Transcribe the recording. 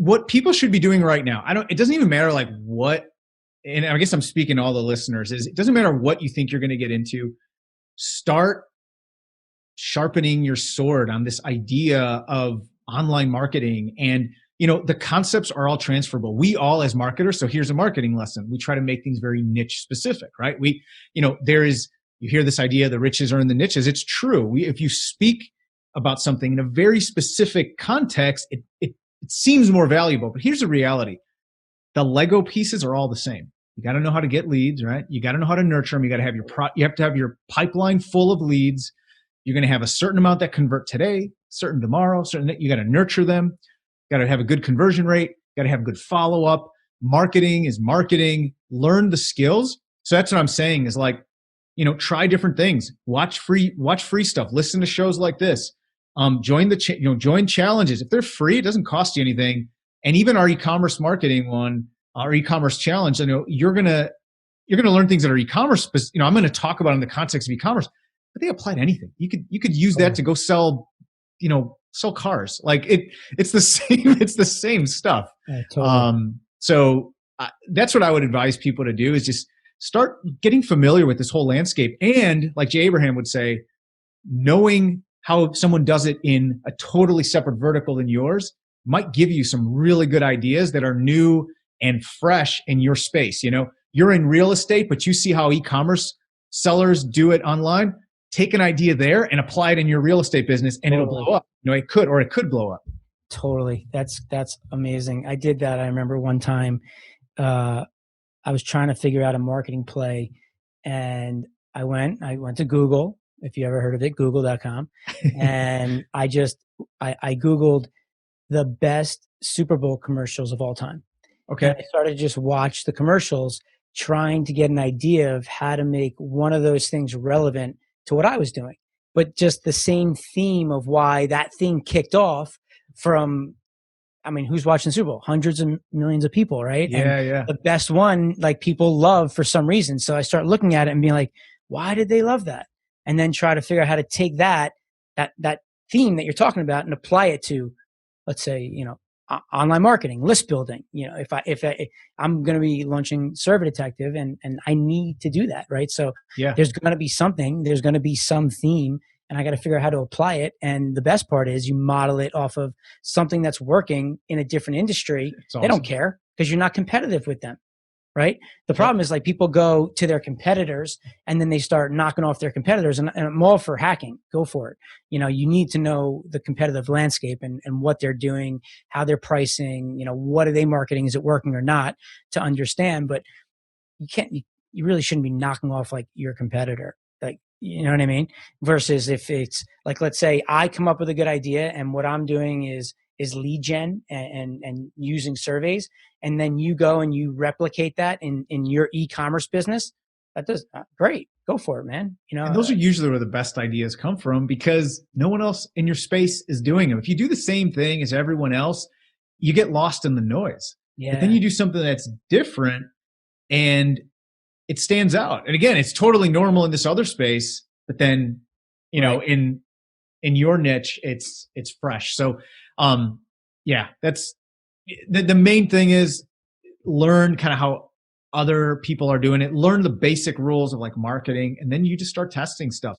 what people should be doing right now, it doesn't even matter like what, and I guess I'm speaking to all the listeners, is it doesn't matter what you think you're going to get into. Start sharpening your sword on this idea of online marketing. And, the concepts are all transferable. We all as marketers, so here's a marketing lesson. We try to make things very niche specific, right? You hear this idea, the riches are in the niches. It's true. If you speak about something in a very specific context, it seems more valuable. But here's the reality. The Lego pieces are all the same. You got to know how to get leads, right? You got to know how to nurture them. You got to have you have to have your pipeline full of leads. You're going to have a certain amount that convert today, certain tomorrow, you got to nurture them. Got to have a good conversion rate. Got to have good follow-up. Marketing is marketing. Learn the skills. So that's what I'm saying is like, try different things. Watch free stuff. Listen to shows like this. Join join challenges. If they're free, it doesn't cost you anything. And even our e-commerce marketing one, our e-commerce challenge, you're gonna learn things that are e-commerce. I'm going to talk about in the context of e-commerce, but they apply to anything. You could use that to go sell, sell cars. Like it's the same. It's the same stuff. Yeah, totally. So that's what I would advise people to do is just start getting familiar with this whole landscape. And like Jay Abraham would say, knowing how someone does it in a totally separate vertical than yours might give you some really good ideas that are new and fresh in your space. You're in real estate, but you see how e-commerce sellers do it online. Take an idea there and apply it in your real estate business and it'll blow up. It could blow up. Totally. That's amazing. I did that. I remember one time, I was trying to figure out a marketing play and I went to Google, if you ever heard of it, google.com. And I Googled the best Super Bowl commercials of all time. Okay. And I started to just watch the commercials, trying to get an idea of how to make one of those things relevant to what I was doing, but just the same theme of why that thing kicked off from, who's watching the Super Bowl? Hundreds of millions of people, right? Yeah, and yeah. The best one, like people love for some reason. So I start looking at it and being like, why did they love that? And then try to figure out how to take that theme that you're talking about and apply it to, let's say, online marketing, list building. If I'm going to be launching Server Detective and I need to do that, right? So yeah, there's going to be something, there's going to be some theme, and I got to figure out how to apply it. And the best part is you model it off of something that's working in a different industry. Awesome. They don't care because you're not competitive with them, right? The problem is like people go to their competitors and then they start knocking off their competitors, and I'm all for hacking. Go for it. You need to know the competitive landscape and what they're doing, how they're pricing, what are they marketing? Is it working or not, to understand? But you really shouldn't be knocking off like your competitor. Like, you know what I mean? Versus if it's like, let's say I come up with a good idea and what I'm doing is lead gen and using surveys. And then you go and you replicate that in your e-commerce business. That does great. Go for it, man. And those are usually where the best ideas come from because no one else in your space is doing them. If you do the same thing as everyone else, you get lost in the noise. Yeah. But then you do something that's different and it stands out. And again, it's totally normal in this other space, but then, Right. in your niche, it's fresh. So, that's the main thing is learn kind of how other people are doing it, learn the basic rules of like marketing, and then you just start testing stuff.